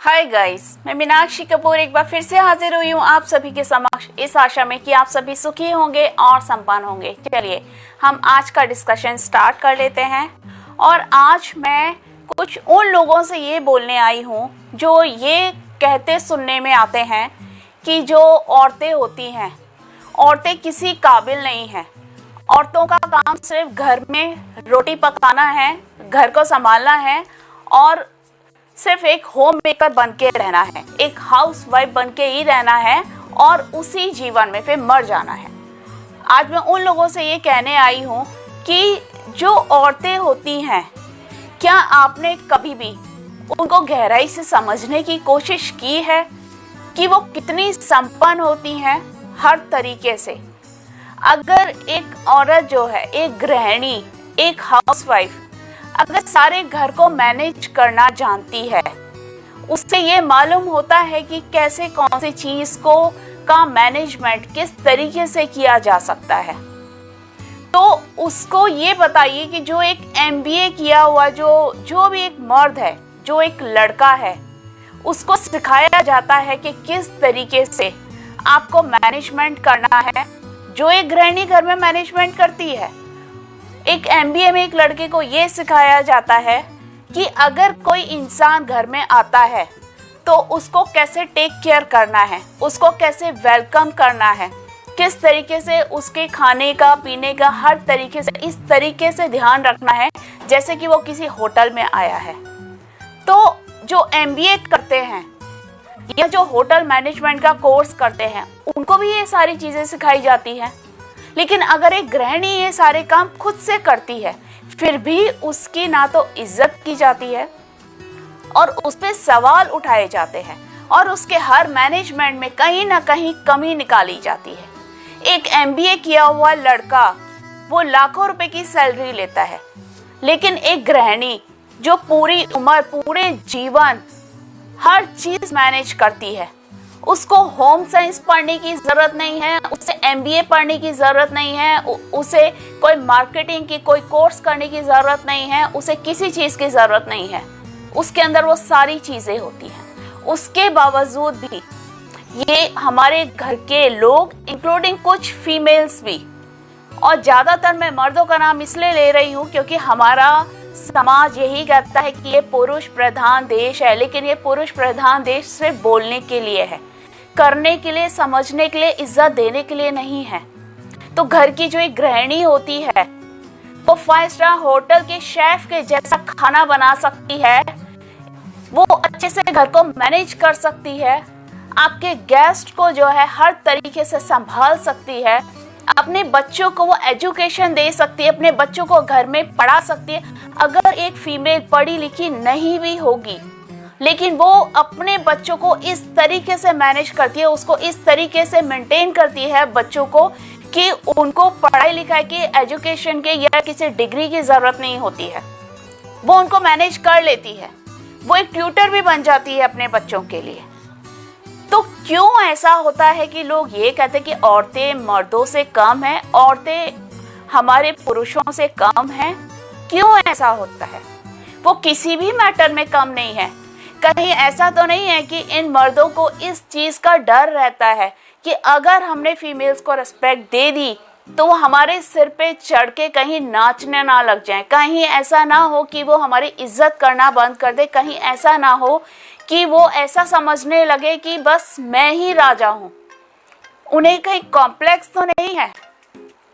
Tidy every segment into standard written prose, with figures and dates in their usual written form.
Hi guys, मैं मीनाक्षी कपूर एक बार फिर से हाजिर हुई हूँ आप सभी के समक्ष इस आशा में कि आप सभी सुखी होंगे और संपन्न होंगे। चलिए हम आज का डिस्कशन स्टार्ट कर लेते हैं। और आज मैं कुछ उन लोगों से ये बोलने आई हूँ जो ये कहते सुनने में आते हैं कि जो औरतें होती हैं, औरतें किसी काबिल नहीं हैं। औरतों का काम सिर्फ घर में रोटी पकाना है, घर को संभालना है और सिर्फ एक होम मेकर बन के रहना है, एक हाउस वाइफ बन के ही रहना है और उसी जीवन में फिर मर जाना है। आज मैं उन लोगों से ये कहने आई हूँ कि जो औरतें होती हैं, क्या आपने कभी भी उनको गहराई से समझने की कोशिश की है कि वो कितनी संपन्न होती हैं हर तरीके से। अगर एक औरत जो है, एक गृहिणी, एक हाउसवाइफ अगर सारे घर को मैनेज करना जानती है, उससे ये मालूम होता है कि कैसे कौन सी चीज़ को का मैनेजमेंट किस तरीके से किया जा सकता है। तो उसको ये बताइए कि जो एक MBA किया हुआ जो भी एक मर्द है, जो एक लड़का है, उसको सिखाया जाता है कि किस तरीके से आपको मैनेजमेंट करना है, जो एक गृहिणी घर में मैनेजमेंट करती है। एक MBA में एक लड़के को ये सिखाया जाता है कि अगर कोई इंसान घर में आता है तो उसको कैसे टेक केयर करना है, उसको कैसे वेलकम करना है, किस तरीके से उसके खाने का, पीने का, हर तरीके से इस तरीके से ध्यान रखना है जैसे कि वो किसी होटल में आया है। तो जो MBA करते हैं या जो होटल मैनेजमेंट का कोर्स करते हैं, उनको भी ये सारी चीज़ें सिखाई जाती हैं। लेकिन अगर एक गृहिणी ये सारे काम खुद से करती है, फिर भी उसकी ना तो इज्जत की जाती है और उस पे सवाल उठाए जाते हैं और उसके हर मैनेजमेंट में कहीं ना कहीं कमी निकाली जाती है। एक MBA किया हुआ लड़का वो लाखों रुपए की सैलरी लेता है, लेकिन एक गृहिणी जो पूरी उम्र, पूरे जीवन हर चीज मैनेज करती है, उसको होम साइंस पढ़ने की ज़रूरत नहीं है, उसे MBA पढ़ने की ज़रूरत नहीं है, उसे कोई मार्केटिंग की कोई कोर्स करने की ज़रूरत नहीं है, उसे किसी चीज़ की ज़रूरत नहीं है। उसके अंदर वो सारी चीज़ें होती हैं। उसके बावजूद भी ये हमारे घर के लोग, इंक्लूडिंग कुछ फीमेल्स भी, और ज़्यादातर मैं मर्दों का नाम इसलिए ले रही हूँ क्योंकि हमारा समाज यही कहता है कि ये पुरुष प्रधान देश है, लेकिन ये पुरुष प्रधान देश सिर्फ बोलने के लिए है, करने के लिए, समझने के लिए, इज्जत देने के लिए नहीं है। तो घर की जो एक गृहिणी होती है वो 5 स्टार होटल के शेफ के जैसा खाना बना सकती है, वो अच्छे से घर को मैनेज कर सकती है, आपके गेस्ट को जो है हर तरीके से संभाल सकती है, अपने बच्चों को वो एजुकेशन दे सकती है, अपने बच्चों को घर में पढ़ा सकती है। अगर एक फीमेल पढ़ी लिखी नहीं भी होगी, लेकिन वो अपने बच्चों को इस तरीके से मैनेज करती है, उसको इस तरीके से मेंटेन करती है बच्चों को कि उनको पढ़ाई लिखाई की, एजुकेशन के या किसी डिग्री की ज़रूरत नहीं होती है, वो उनको मैनेज कर लेती है। वो एक ट्यूटर भी बन जाती है अपने बच्चों के लिए। तो क्यों ऐसा होता है कि लोग ये कहते हैं कि औरतें मर्दों से कम हैं, औरतें हमारे पुरुषों से कम हैं? क्यों ऐसा होता है? वो किसी भी मैटर में कम नहीं है। कहीं ऐसा तो नहीं है कि इन मर्दों को इस चीज़ का डर रहता है कि अगर हमने फीमेल्स को रिस्पेक्ट दे दी तो वो हमारे सिर पे चढ़ के कहीं नाचने ना लग जाएं, कहीं ऐसा ना हो कि वो हमारी इज्जत करना बंद कर दे, कहीं ऐसा ना हो कि वो ऐसा समझने लगे कि बस मैं ही राजा हूँ। उन्हें कहीं कॉम्प्लेक्स तो नहीं है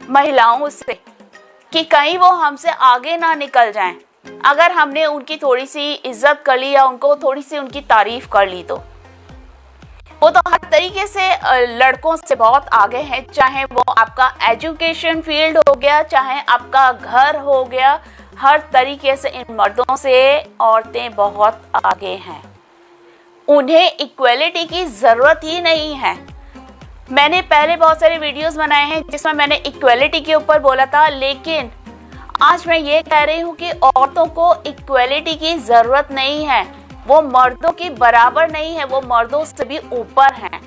महिलाओं से कि कहीं वो हमसे आगे ना निकल जाएं अगर हमने उनकी थोड़ी सी इज्जत कर ली या उनको थोड़ी सी उनकी तारीफ कर ली। तो वो तो हर तरीके से लड़कों से बहुत आगे हैं, चाहे वो आपका एजुकेशन फील्ड हो गया, चाहे आपका घर हो गया, हर तरीके से इन मर्दों से औरतें बहुत आगे हैं। उन्हें इक्वलिटी की ज़रूरत ही नहीं है। मैंने पहले बहुत सारे वीडियोस बनाए हैं जिसमें मैंने इक्वलिटी के ऊपर बोला था, लेकिन आज मैं ये कह रही हूँ कि औरतों को इक्वलिटी की ज़रूरत नहीं है। वो मर्दों की बराबर नहीं है, वो मर्दों से भी ऊपर हैं,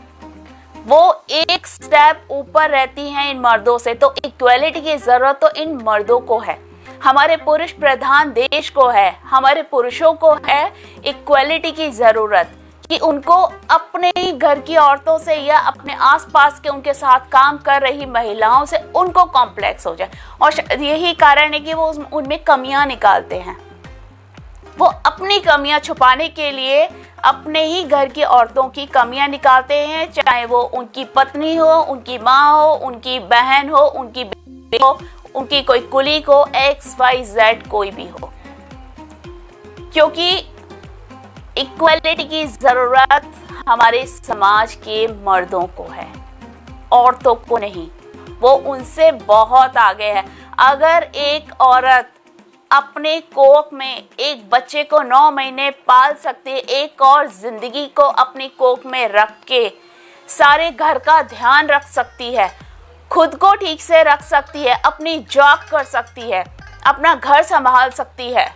वो एक स्टेप ऊपर रहती हैं इन मर्दों से। तो इक्वलिटी की ज़रूरत तो इन मर्दों को है, हमारे पुरुष प्रधान देश को है, हमारे पुरुषों को है इक्वलिटी की ज़रूरत कि उनको अपने ही घर की औरतों से या अपने आसपास के उनके साथ काम कर रही महिलाओं से उनको कॉम्प्लेक्स हो जाए, और यही कारण है कि वो उनमें कमियां निकालते हैं। वो अपनी कमियां छुपाने के लिए अपने ही घर की औरतों की कमियां निकालते हैं, चाहे वो उनकी पत्नी हो, उनकी माँ हो, उनकी बहन हो, उनकी बेटी हो, उनकी कोई कुलीग हो, XYZ कोई भी हो, क्योंकि इक्वलिटी की जरूरत हमारे समाज के मर्दों को है, औरतों को नहीं। वो उनसे बहुत आगे है। अगर एक औरत अपने कोख में एक बच्चे को 9 महीने पाल सकती है, एक और जिंदगी को अपनी कोख में रख के सारे घर का ध्यान रख सकती है, खुद को ठीक से रख सकती है, अपनी जॉब कर सकती है, अपना घर संभाल सकती है,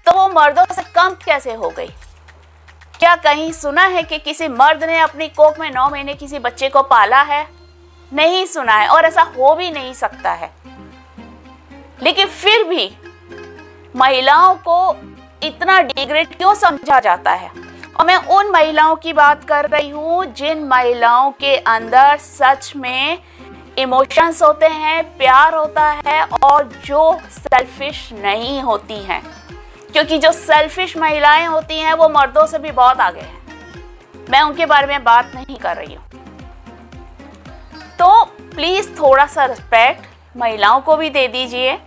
तो वो मर्दों से कम कैसे हो गई? क्या कहीं सुना है कि किसी मर्द ने अपनी कोख में 9 महीने किसी बच्चे को पाला है? नहीं सुना है, और ऐसा हो भी नहीं सकता है। लेकिन फिर भी महिलाओं को इतना डिग्रेड क्यों समझा जाता है? और मैं उन महिलाओं की बात कर रही हूँ जिन महिलाओं के अंदर सच में इमोशंस होते हैं, प्यार होता है, और जो सेल्फिश नहीं होती हैं, क्योंकि जो सेल्फिश महिलाएं होती हैं वो मर्दों से भी बहुत आगे हैं। मैं उनके बारे में बात नहीं कर रही हूँ। तो प्लीज थोड़ा सा रिस्पेक्ट महिलाओं को भी दे दीजिए।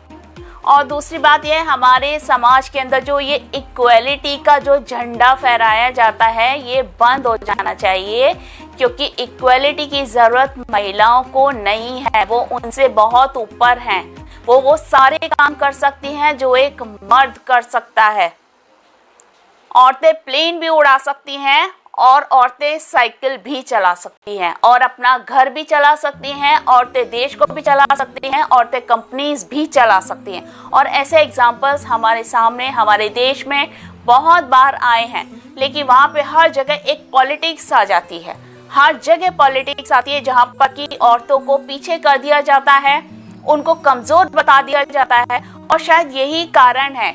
और दूसरी बात यह, हमारे समाज के अंदर जो ये इक्वलिटी का जो झंडा फहराया जाता है, ये बंद हो जाना चाहिए, क्योंकि इक्वलिटी की ज़रूरत महिलाओं को नहीं है। वो उनसे बहुत ऊपर हैं। वो सारे काम कर सकती हैं जो एक मर्द कर सकता है। औरतें प्लेन भी उड़ा सकती हैं, और औरतें साइकिल भी चला सकती हैं, और अपना घर भी चला सकती हैं, औरतें देश को भी चला सकती हैं, औरतें कंपनीज भी चला सकती हैं। और ऐसे एग्जाम्पल्स हमारे सामने हमारे देश में बहुत बार आए हैं। लेकिन वहाँ पे हर जगह एक पॉलिटिक्स आ जाती है, हर जगह पॉलिटिक्स आती है, जहाँ पर कि औरतों को पीछे कर दिया जाता है, उनको कमज़ोर बता दिया जाता है। और शायद यही कारण है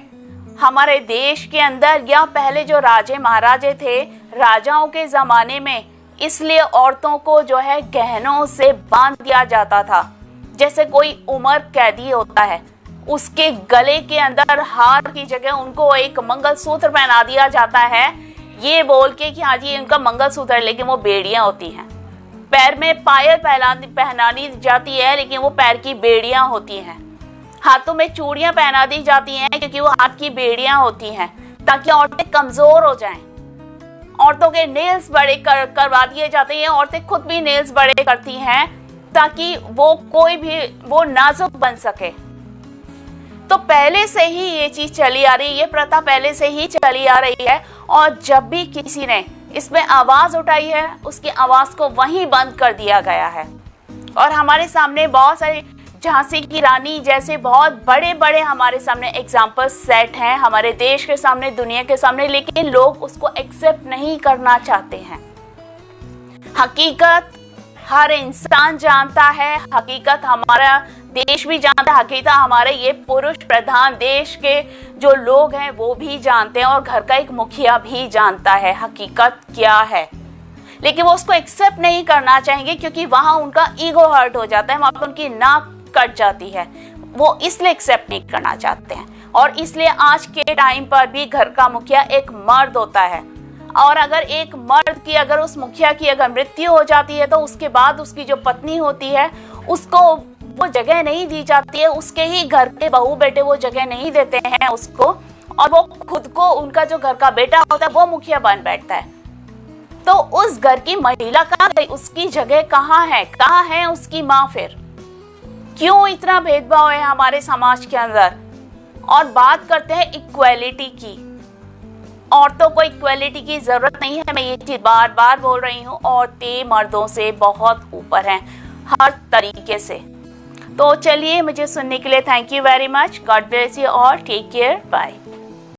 हमारे देश के अंदर, या पहले जो राजे महाराजे थे, राजाओं के ज़माने में, इसलिए औरतों को जो है गहनों से बांध दिया जाता था। जैसे कोई उम्र कैदी होता है, उसके गले के अंदर हार की जगह उनको एक मंगलसूत्र पहना दिया जाता है, ये बोल के कि हाँ जी इनका मंगलसूत्र है, लेकिन वो बेड़ियाँ होती हैं। पैर में पायल पहना दी जाती है, लेकिन वो पैर की बेड़ियाँ होती हैं। हाथों में चूड़ियाँ पहना दी जाती हैं, क्योंकि वो हाथ की बेड़ियाँ होती हैं, ताकि औरतें कमज़ोर हो जाएं। औरतों के नेल्स बड़े करवा दिए जाते हैं, औरतें खुद भी नेल्स बड़े करती हैं, ताकि वो नाजुक बन सके। तो पहले से ही ये चीज़ चली आ रही है, ये प्रथा पहले से ही चली आ रही है। और जब भी किसी ने इसमें आवाज़ उठाई है, उसकी आवाज़ को वहीं बंद कर दिया गया है। और हमारे सामने बहुत सारे झांसी की रानी जैसे बहुत बड़े बड़े हमारे सामने एग्जाम्पल्स सेट हैं, हमारे देश के सामने, दुनिया के सामने, लेकिन लोग उसको एक्सेप्ट नहीं करना चाहते हैं। हकीकत हर इंसान जानता है, हकीकत हमारा देश भी जानता है, हकीकत हमारे ये पुरुष प्रधान देश के जो लोग हैं वो भी जानते हैं, और घर का एक मुखिया भी जानता है हकीकत क्या है। लेकिन वो उसको एक्सेप्ट नहीं करना चाहेंगे, क्योंकि वहाँ उनका ईगो हर्ट हो जाता है, वहाँ पर उनकी नाक कट जाती है। वो इसलिए एक्सेप्ट नहीं करना चाहते हैं। और इसलिए आज के टाइम पर भी घर का मुखिया एक मर्द होता है। और अगर एक मर्द की, अगर उस मुखिया की अगर मृत्यु हो जाती है, तो उसके बाद उसकी जो पत्नी होती है उसको वो जगह नहीं दी जाती है, उसके ही घर के बहू बेटे वो जगह नहीं देते हैं उसको, और वो खुद को, उनका जो घर का बेटा होता है वो मुखिया बन बैठता है। तो उस घर की महिला कहाँ गई? उसकी जगह कहाँ है? कहाँ है उसकी माँ? फिर क्यों इतना भेदभाव है हमारे समाज के अंदर? और बात करते हैं इक्वेलिटी की। औरतों को इक्वेलिटी की जरूरत नहीं है, मैं ये चीज बार बार बोल रही हूँ। औरतें मर्दों से बहुत ऊपर हैं हर तरीके से। तो चलिए, मुझे सुनने के लिए thank you very much. God bless you all, take care, bye.